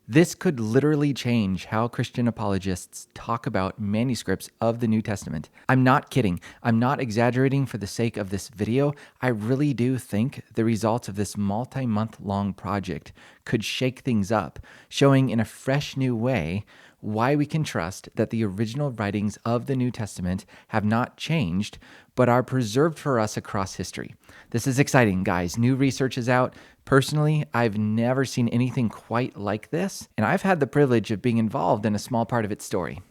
This could literally change how Christian apologists talk about manuscripts of the New Testament. I'm not kidding. I'm not exaggerating for the sake of this video. I really do think the results of this multi-month-long project could shake things up, showing in a fresh new way why we can trust that the original writings of the New Testament have not changed, but are preserved for us across history. This is exciting, guys. New research is out. Personally, I've never seen anything quite like this, and I've had the privilege of being involved in a small part of its story.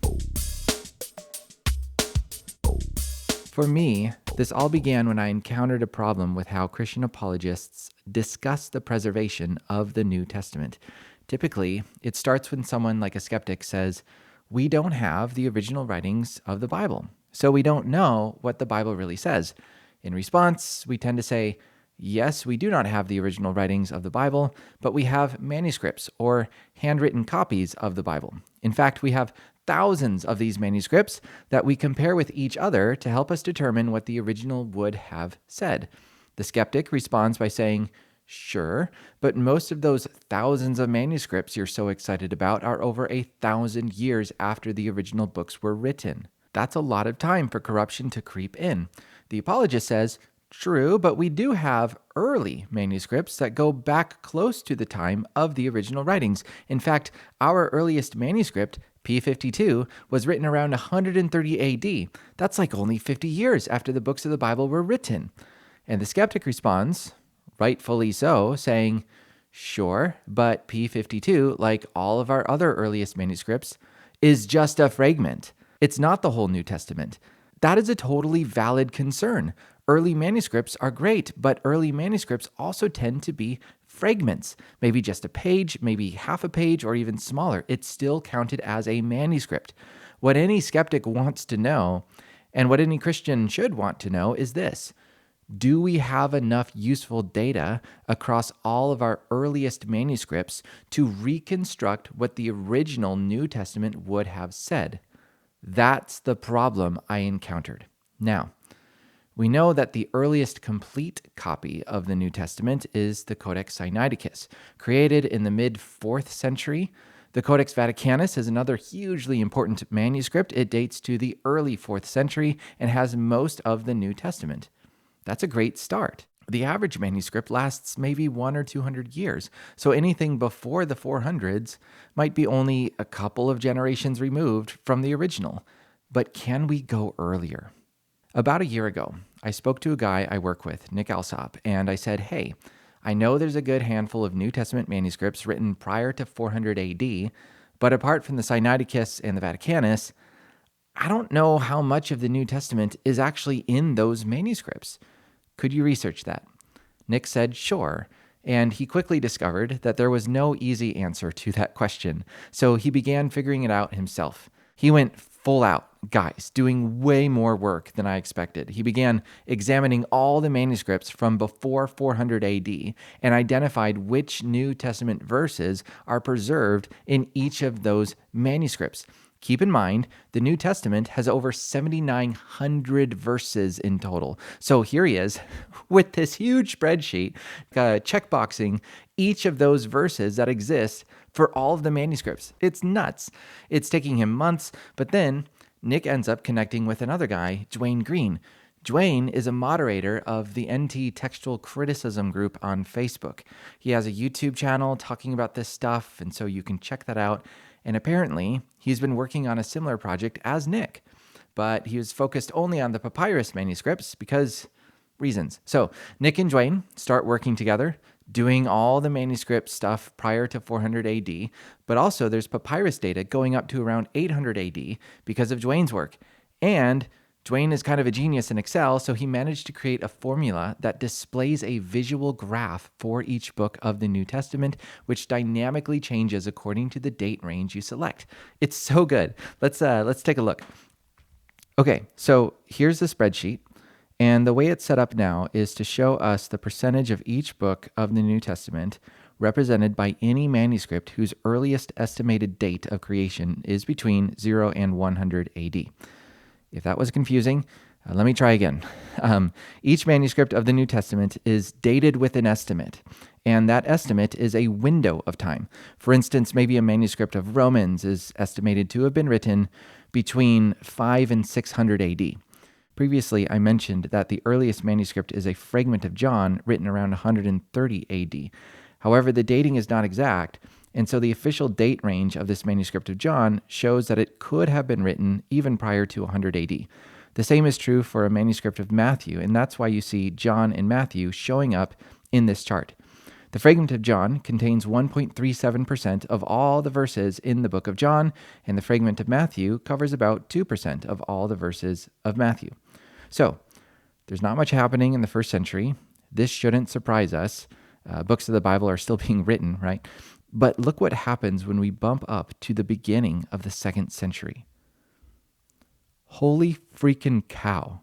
For me, this all began when I encountered a problem with how Christian apologists discuss the preservation of the New Testament. Typically, it starts when someone like a skeptic says, "We don't have the original writings of the Bible, so we don't know what the Bible really says." In response, we tend to say, "Yes, we do not have the original writings of the Bible, but we have manuscripts or handwritten copies of the Bible. In fact, we have thousands of these manuscripts that we compare with each other to help us determine what the original would have said." The skeptic responds by saying, "Sure, but most of those thousands of manuscripts you're so excited about are over 1,000 years after the original books were written. That's a lot of time for corruption to creep in." The apologist says, "True, but we do have early manuscripts that go back close to the time of the original writings. In fact, our earliest manuscript, P52, was written around 130 AD. That's like only 50 years after the books of the Bible were written." And the skeptic responds, rightfully so, saying, "Sure, but P52, like all of our other earliest manuscripts, is just a fragment. It's not the whole New Testament." That is a totally valid concern. Early manuscripts are great, but early manuscripts also tend to be fragments. Maybe just a page, maybe half a page, or even smaller. It's still counted as a manuscript. What any skeptic wants to know, and what any Christian should want to know, is this: do we have enough useful data across all of our earliest manuscripts to reconstruct what the original New Testament would have said? That's the problem I encountered. Now, we know that the earliest complete copy of the New Testament is the Codex Sinaiticus, created in the mid-4th century. The Codex Vaticanus is another hugely important manuscript. It dates to the early 4th century and has most of the New Testament. That's a great start. The average manuscript lasts maybe 100 or 200 years, so anything before the 400s might be only a couple of generations removed from the original. But can we go earlier? About a year ago, I spoke to a guy I work with, Nick Alsop, and I said, "Hey, I know there's a good handful of New Testament manuscripts written prior to 400 AD, but apart from the Sinaiticus and the Vaticanus, I don't know how much of the New Testament is actually in those manuscripts. Could you research that?" Nick said, "Sure." And he quickly discovered that there was no easy answer to that question, so he began figuring it out himself. He went full out, guys, doing way more work than I expected. He began examining all the manuscripts from before 400 AD and identified which New Testament verses are preserved in each of those manuscripts. Keep in mind, the New Testament has over 7,900 verses in total. So here he is with this huge spreadsheet, checkboxing each of those verses that exist for all of the manuscripts. It's nuts. It's taking him months, but then Nick ends up connecting with another guy, Dwayne Green. Dwayne is a moderator of the NT Textual Criticism group on Facebook. He has a YouTube channel talking about this stuff, and so you can check that out. And apparently, he's been working on a similar project as Nick, but he was focused only on the papyrus manuscripts because reasons. So Nick and Dwayne start working together, doing all the manuscript stuff prior to 400 AD, but also there's papyrus data going up to around 800 AD because of Dwayne's work. And Dwayne is kind of a genius in Excel, so he managed to create a formula that displays a visual graph for each book of the New Testament, which dynamically changes according to the date range you select. It's so good. Let's take a look. Okay, so here's the spreadsheet, and the way it's set up now is to show us the percentage of each book of the New Testament represented by any manuscript whose earliest estimated date of creation is between 0 and 100 AD. If that was confusing, Let me try again. Each manuscript of the New Testament is dated with an estimate, and that estimate is a window of time. For instance, maybe a manuscript of Romans is estimated to have been written between 5 and 600 AD. Previously, I mentioned that the earliest manuscript is a fragment of John written around 130 AD. However, the dating is not exact, and so the official date range of this manuscript of John shows that it could have been written even prior to 100 AD. The same is true for a manuscript of Matthew, and that's why you see John and Matthew showing up in this chart. The fragment of John contains 1.37% of all the verses in the book of John, and the fragment of Matthew covers about 2% of all the verses of Matthew. So, there's not much happening in the first century. This shouldn't surprise us. Books of the Bible are still being written, right? But look what happens when we bump up to the beginning of the second century. Holy freaking cow.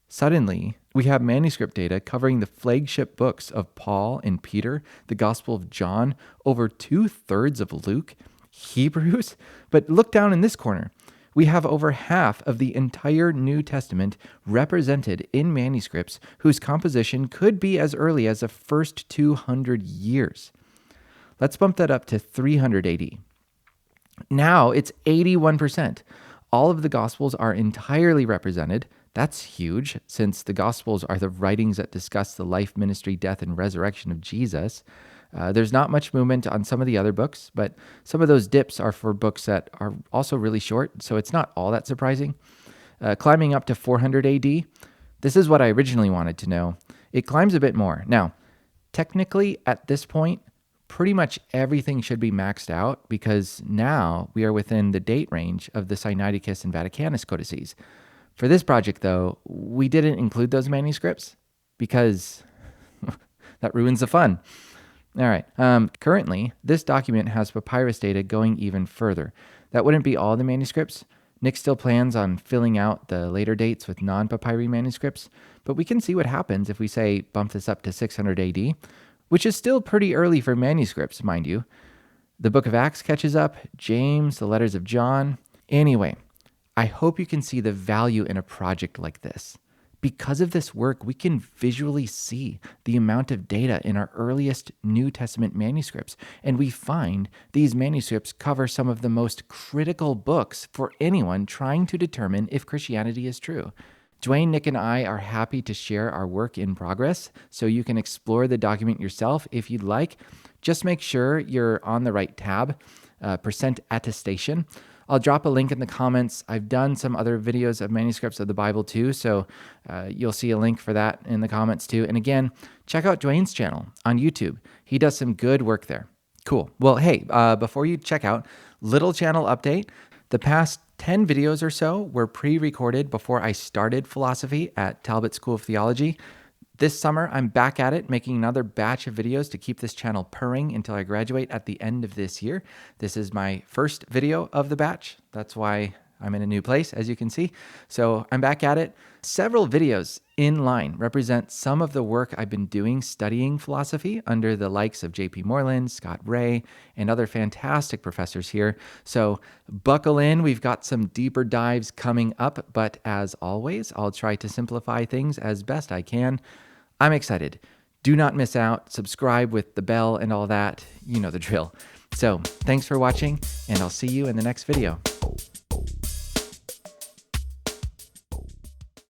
Suddenly, we have manuscript data covering the flagship books of Paul and Peter, the Gospel of John, over 2/3 of Luke, Hebrews. But look down in this corner. We have over half of the entire New Testament represented in manuscripts whose composition could be as early as the first 200 years. Let's bump that up to 300 AD. Now it's 81%. All of the Gospels are entirely represented. That's huge, since the Gospels are the writings that discuss the life, ministry, death, and resurrection of Jesus. There's not much movement on some of the other books, but some of those dips are for books that are also really short, so it's not all that surprising. Climbing up to 400 AD, this is what I originally wanted to know. It climbs a bit more. Now, technically, at this point, pretty much everything should be maxed out because now we are within the date range of the Sinaiticus and Vaticanus codices. For this project, though, we didn't include those manuscripts because that ruins the fun. All right. Currently, this document has papyrus data going even further. That wouldn't be all the manuscripts. Nick still plans on filling out the later dates with non-papyri manuscripts, but we can see what happens if we say bump this up to 600 AD, which is still pretty early for manuscripts, mind you. The book of Acts catches up, James, the letters of John. Anyway, I hope you can see the value in a project like this. Because of this work, we can visually see the amount of data in our earliest New Testament manuscripts, and we find these manuscripts cover some of the most critical books for anyone trying to determine if Christianity is true. Dwayne, Nick, and I are happy to share our work in progress, so you can explore the document yourself if you'd like. Just make sure you're on the right tab, percent attestation. I'll drop a link in the comments. I've done some other videos of manuscripts of the Bible too, so you'll see a link for that in the comments too. And again, check out Dwayne's channel on YouTube. He does some good work there. Cool. Well, hey, before you check out, little channel update. The past 10 videos or so were pre-recorded before I started philosophy at Talbot School of Theology. This summer, I'm back at it, making another batch of videos to keep this channel purring until I graduate at the end of this year. This is my first video of the batch. That's why I'm in a new place, as you can see. So I'm back at it. Several videos in line represent some of the work I've been doing studying philosophy under the likes of J.P. Moreland, Scott Ray, and other fantastic professors here. So buckle in. We've got some deeper dives coming up, but as always, I'll try to simplify things as best I can. I'm excited. Do not miss out. Subscribe with the bell and all that. You know the drill. So thanks for watching, and I'll see you in the next video.